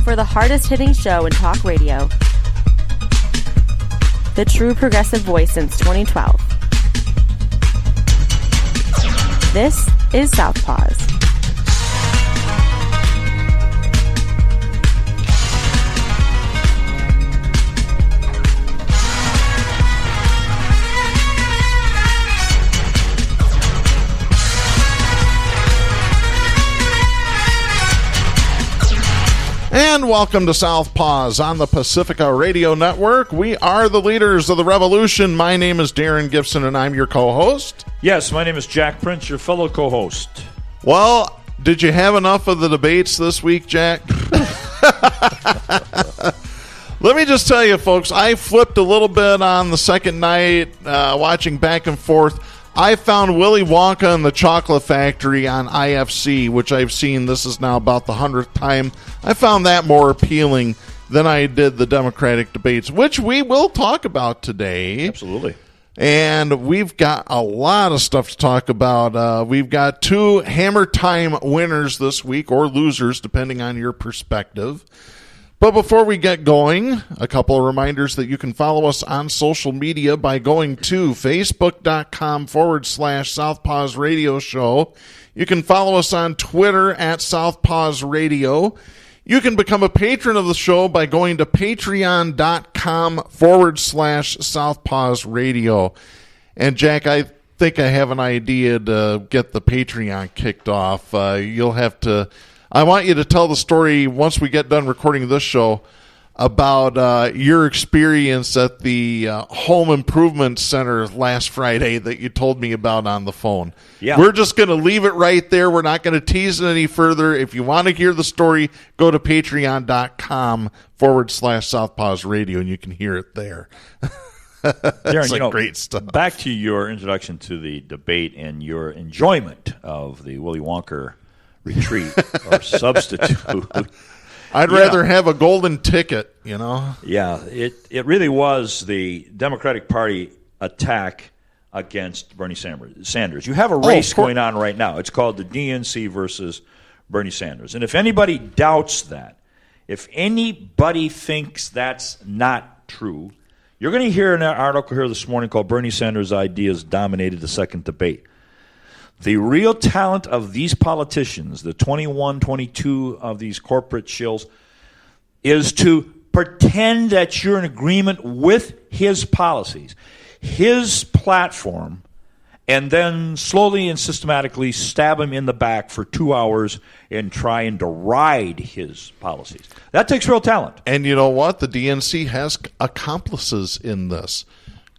for the hardest-hitting show in talk radio. The true progressive voice since 2012. This is Southpaws. And welcome to Southpaws on the Pacifica Radio Network. We are the leaders of the revolution. My name is Darren Gibson, and I'm your co-host. Yes, my name is Jack Prince, your fellow co-host. Well, did you have enough of the debates this week, Jack? Let me just tell you, folks, I flipped a little bit on the second night, watching back and forth. I found Willy Wonka and the Chocolate Factory on IFC, which I've seen. This is now about the 100th time. I found that more appealing than I did the Democratic debates, which we will talk about today. Absolutely. And we've got a lot of stuff to talk about. We've got two Hammer Time winners this week, or losers, depending on your perspective. But before we get going, a couple of reminders that you can follow us on social media by going to facebook.com/Southpaws Radio Show. You can follow us on Twitter at Southpaws Radio. You can become a patron of the show by going to patreon.com/Southpaws Radio. And Jack, I think I have an idea to get the Patreon kicked off. I want you to tell the story once we get done recording this show about your experience at the Home Improvement Center last Friday that you told me about on the phone. Yeah. We're just going to leave it right there. We're not going to tease it any further. If you want to hear the story, go to patreon.com/Southpaws Radio, and you can hear it there. Darren, great stuff. Back to your introduction to the debate and your enjoyment of the Willy Wonka retreat or substitute. I'd rather have a golden ticket, you know. Yeah, it really was the Democratic Party attack against Bernie Sanders. You have a race going on right now. It's called the DNC versus Bernie Sanders. And if anybody doubts that, if anybody thinks that's not true, you're going to hear an article here this morning called Bernie Sanders' Ideas Dominated the Second Debate. The real talent of these politicians, the 21, 22 of these corporate shills, is to pretend that you're in agreement with his policies, his platform, and then slowly and systematically stab him in the back for 2 hours and try and deride his policies. That takes real talent. And you know what? The DNC has accomplices in this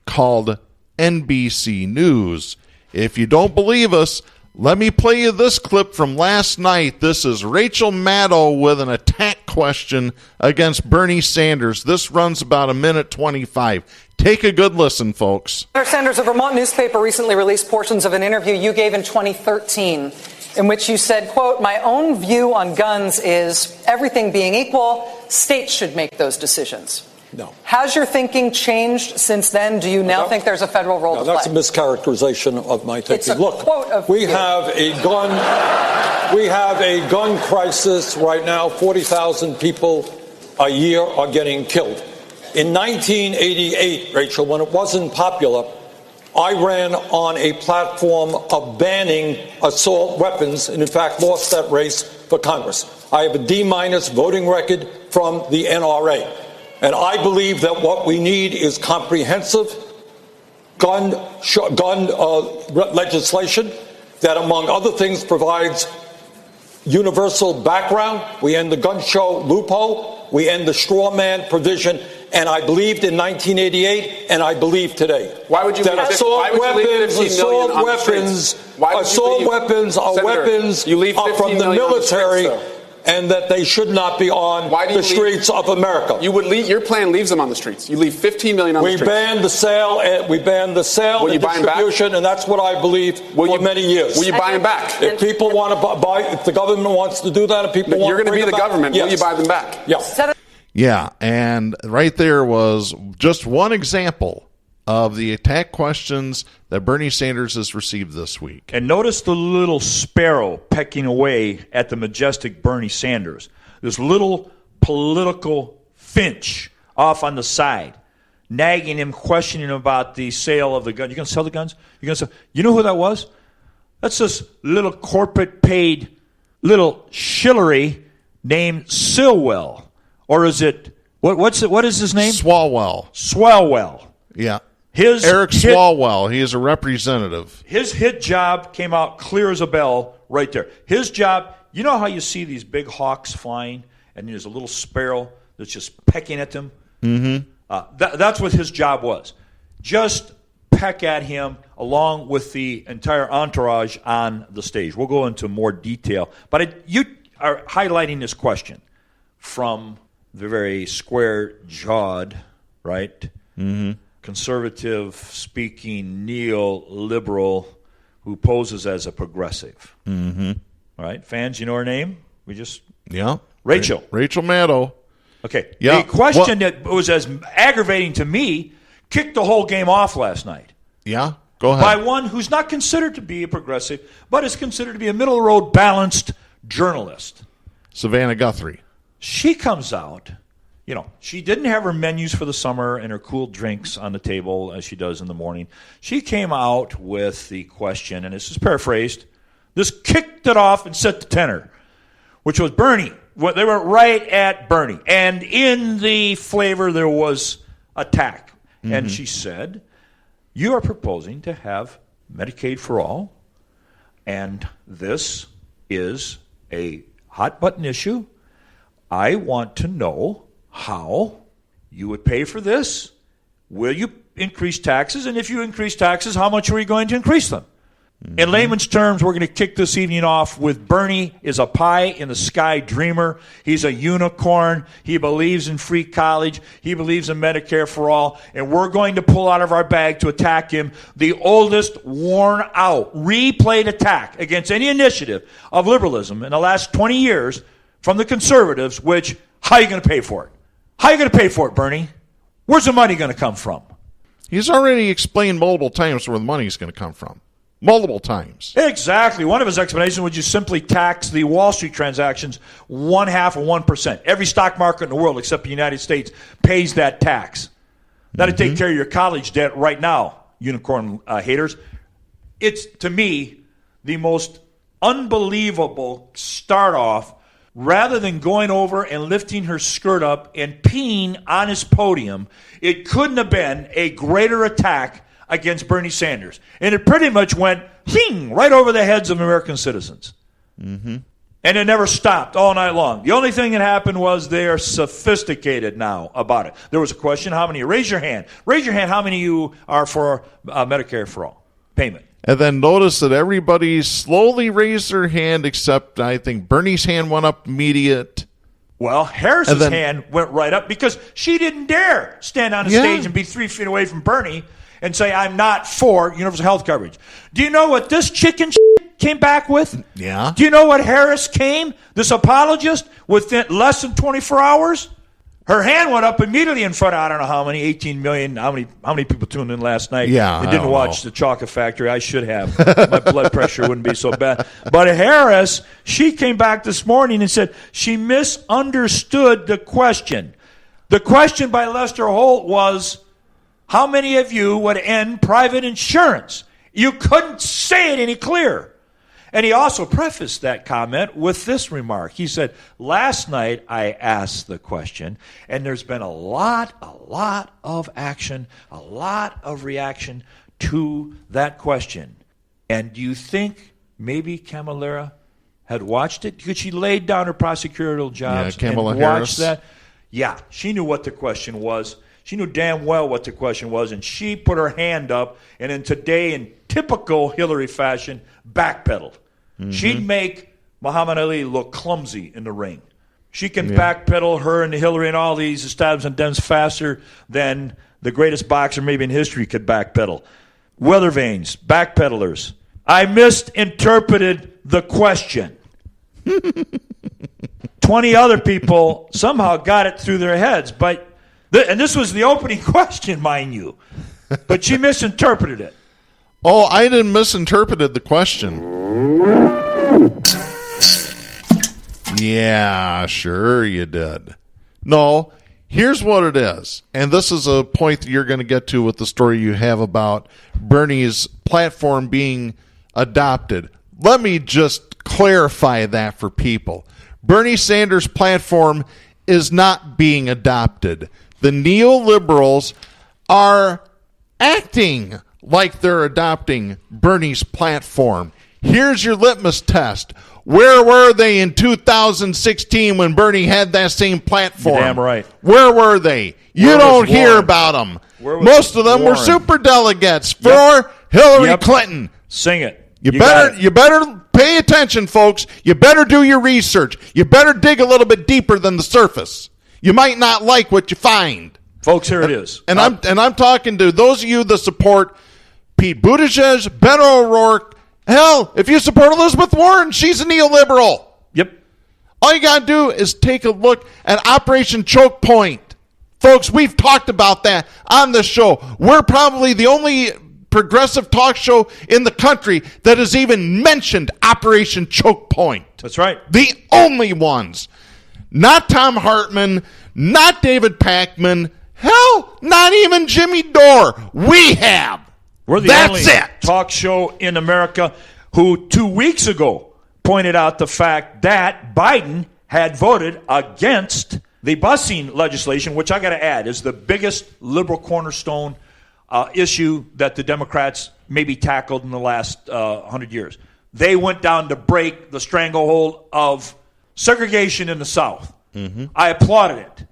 called NBC News. If you don't believe us, let me play you this clip from last night. This is Rachel Maddow with an attack question against Bernie Sanders. This runs about 1:25. Take a good listen, folks. Senator Sanders, a Vermont newspaper recently released portions of an interview you gave in 2013 in which you said, quote, "My own view on guns is, everything being equal, states should make those decisions." No. Has your thinking changed since then? Do you now think there's a federal role to play? That's a mischaracterization of my thinking. It's a Look, quote of we have a gun crisis right now. 40,000 people a year are getting killed. In 1988, Rachel, when it wasn't popular, I ran on a platform of banning assault weapons and, in fact, lost that race for Congress. I have a D- voting record from the NRA. And I believe that what we need is comprehensive gun legislation that, among other things, provides universal background. We end the gun show loophole. We end the straw man provision. And I believed in 1988, and I believe today. Why would you that leave assault weapons are weapons from the military, and that they should not be on the streets of America. Your plan leaves them on the streets. You leave 15 million on the streets. We banned the sale and distribution, and that's what I believe for many years. Will you buy them back? If people want to buy, if the government wants to do that, if people want to you're going to be the government. Yes. Will you buy them back? Yeah. Yeah, and right there was just one example of the attack questions that Bernie Sanders has received this week. And notice the little sparrow pecking away at the majestic Bernie Sanders. This little political Finch off on the side, nagging him, questioning him about the sale of the gun. You going to sell the guns? You know who that was? That's this little corporate paid little shillery named Silwell. Or is it, what is his name? Swalwell. Yeah. Eric Swalwell. He is a representative. His hit job came out clear as a bell right there. His job, you know how you see these big hawks flying and there's a little sparrow that's just pecking at them? Mm-hmm. That's what his job was. Just peck at him along with the entire entourage on the stage. We'll go into more detail. But you are highlighting this question from the very square-jawed, right? Mm-hmm. Conservative-speaking neoliberal who poses as a progressive. Mm-hmm. All right, fans, you know her name? Rachel Maddow. Okay. Yeah. The question that was as aggravating to me kicked the whole game off last night. Yeah, go ahead. By one who's not considered to be a progressive, but is considered to be a middle-of-the-road balanced journalist. Savannah Guthrie. She comes out, she didn't have her menus for the summer and her cool drinks on the table as she does in the morning. She came out with the question, and this is paraphrased, this kicked it off and set the tenor, which was Bernie. They were right at Bernie. And in the flavor, there was attack. Mm-hmm. And she said, you are proposing to have Medicaid for all, and this is a hot-button issue. I want to know how you would pay for this. Will you increase taxes? And if you increase taxes, how much are you going to increase them? Mm-hmm. In layman's terms, we're going to kick this evening off with Bernie is a pie-in-the-sky dreamer. He's a unicorn. He believes in free college. He believes in Medicare for all. And we're going to pull out of our bag to attack him, the oldest, worn-out, replayed attack against any initiative of liberalism in the last 20 years from the conservatives, which, how are you going to pay for it? How are you going to pay for it, Bernie? Where's the money going to come from? He's already explained multiple times where the money's going to come from. Multiple times. Exactly. One of his explanations would you simply tax the Wall Street transactions 0.5 of 1%. Every stock market in the world except the United States pays that tax. That'd take care of your college debt right now, unicorn haters. It's, to me, the most unbelievable start off. Rather than going over and lifting her skirt up and peeing on his podium, it couldn't have been a greater attack against Bernie Sanders. And it pretty much went right over the heads of American citizens. Mm-hmm. And it never stopped all night long. The only thing that happened was they are sophisticated now about it. There was a question, how many? Raise your hand. Raise your hand, how many of you are for Medicare for all payment? And then notice that everybody slowly raised their hand except, I think, Bernie's hand went up immediate. Well, Harris's hand went right up because she didn't dare stand on the stage and be 3 feet away from Bernie and say, I'm not for universal health coverage. Do you know what this chicken came back with? Yeah. Do you know what Harris came, this apologist, within less than 24 hours? Her hand went up immediately in front of, I don't know how many, 18 million, how many people tuned in last night and didn't watch The Chocolate Factory? I should have. My blood pressure wouldn't be so bad. But Harris, she came back this morning and said she misunderstood the question. The question by Lester Holt was, how many of you would end private insurance? You couldn't say it any clearer. And he also prefaced that comment with this remark. He said, last night I asked the question, and there's been a lot of action, a lot of reaction to that question. And do you think maybe Kamala had watched it? Because she laid down her prosecutorial jobs Kamala and Harris. watched that. Yeah, she knew what the question was. She knew damn well what the question was, and she put her hand up, and then today, in typical Hillary fashion, backpedaled. Mm-hmm. She'd make Muhammad Ali look clumsy in the ring. She can backpedal, her and Hillary and all these establishment Dems faster than the greatest boxer maybe in history could backpedal. Weather vanes, backpedalers. I misinterpreted the question. 20 other people somehow got it through their heads, but and this was the opening question, mind you. But she misinterpreted it. Oh, I didn't misinterpreted the question. Yeah, sure you did. No, here's what it is. And this is a point that you're going to get to with the story you have about Bernie's platform being adopted. Let me just clarify that for people. Bernie Sanders' platform is not being adopted. The neoliberals are acting like they're adopting Bernie's platform. Here's your litmus test. Where were they in 2016 when Bernie had that same platform? You're damn right. Where were they? You don't hear about them. Most of them were superdelegates for Hillary Clinton. Sing it. You better pay attention, folks. You better do your research. You better dig a little bit deeper than the surface. You might not like what you find. Folks, here it is. And I'm talking to those of you that support Pete Buttigieg, Beto O'Rourke. Hell, if you support Elizabeth Warren, she's a neoliberal. Yep. All you got to do is take a look at Operation Choke Point. Folks, we've talked about that on this show. We're probably the only progressive talk show in the country that has even mentioned Operation Choke Point. That's right. The only ones. Not Tom Hartman, not David Pacman, hell, not even Jimmy Dore. We have. We're the only talk show in America who 2 weeks ago pointed out the fact that Biden had voted against the busing legislation, which I got to add is the biggest liberal cornerstone issue that the Democrats maybe tackled in the last 100 years. They went down to break the stranglehold of segregation in the South. Mm-hmm. I applauded it.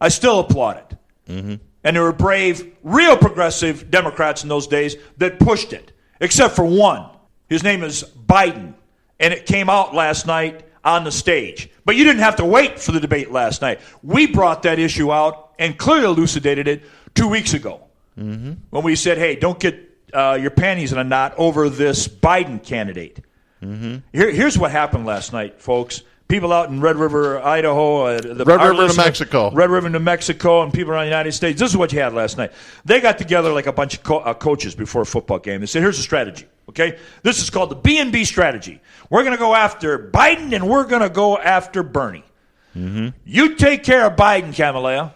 I still applaud it. Mm-hmm. And there were brave, real progressive Democrats in those days that pushed it, except for one. His name is Biden, and it came out last night on the stage. But you didn't have to wait for the debate last night. We brought that issue out and clearly elucidated it 2 weeks ago. Mm-hmm. When we said, hey, don't get your panties in a knot over this Biden candidate. Mm-hmm. Here's what happened last night, folks. People out in Red River, Idaho, New Mexico, and people around the United States. This is what you had last night. They got together like a bunch of coaches before a football game. They said, here's a strategy, okay? This is called the B&B strategy. We're going to go after Biden, and we're going to go after Bernie. Mm-hmm. You take care of Biden, Kamala.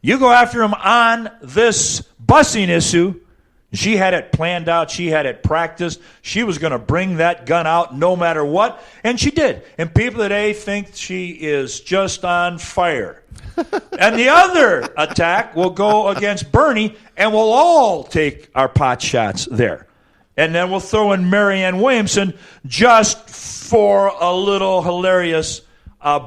You go after him on this busing issue. She had it planned out. She had it practiced. She was going to bring that gun out no matter what, and she did. And people today think she is just on fire. And the other attack will go against Bernie, and we'll all take our pot shots there. And then we'll throw in Marianne Williamson just for a little hilarious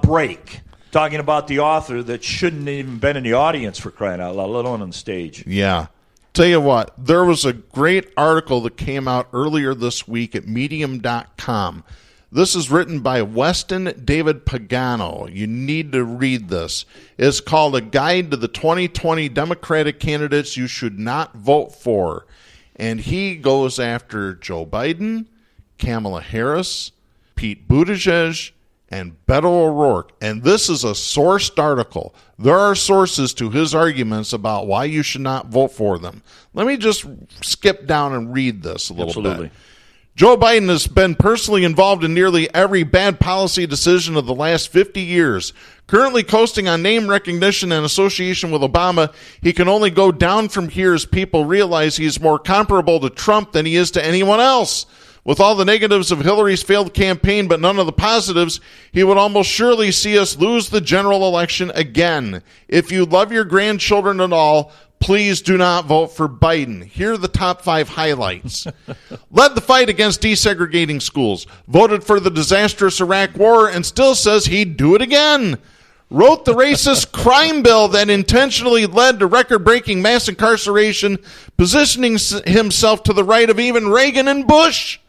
break, talking about the author that shouldn't have even been in the audience, for crying out loud, let alone on stage. Yeah. Tell you what, there was a great article that came out earlier this week at medium.com. This is written by Weston David Pagano. You need to read this. It's called A Guide to the 2020 Democratic Candidates You Should Not Vote For. And he goes after Joe Biden, Kamala Harris, Pete Buttigieg, and Beto O'Rourke. And this is a sourced article. There are sources to his arguments about why you should not vote for them. Let me just skip down and read this a little bit. Joe Biden has been personally involved in nearly every bad policy decision of the last 50 years. Currently coasting on name recognition and association with Obama, he can only go down from here as people realize he is more comparable to Trump than he is to anyone else. With all the negatives of Hillary's failed campaign but none of the positives, he would almost surely see us lose the general election again. If you love your grandchildren at all, please do not vote for Biden. Here are the top 5 highlights. Led the fight against desegregating schools. Voted for the disastrous Iraq War and still says he'd do it again. Wrote the racist crime bill that intentionally led to record-breaking mass incarceration, positioning himself to the right of even Reagan and Bush.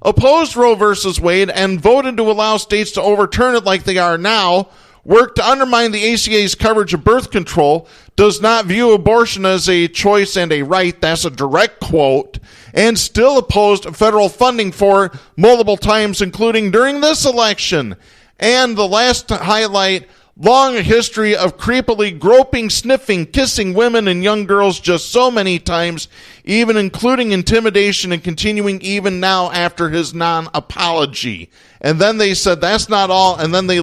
Opposed Roe versus Wade and voted to allow states to overturn it like they are now, worked to undermine the ACA's coverage of birth control, does not view abortion as a choice and a right, that's a direct quote, and still opposed federal funding for it multiple times, including during this election. And the last highlight, long history of creepily groping, sniffing, kissing women and young girls just so many times, even including intimidation and continuing even now after his non-apology. And then they said, that's not all, and then they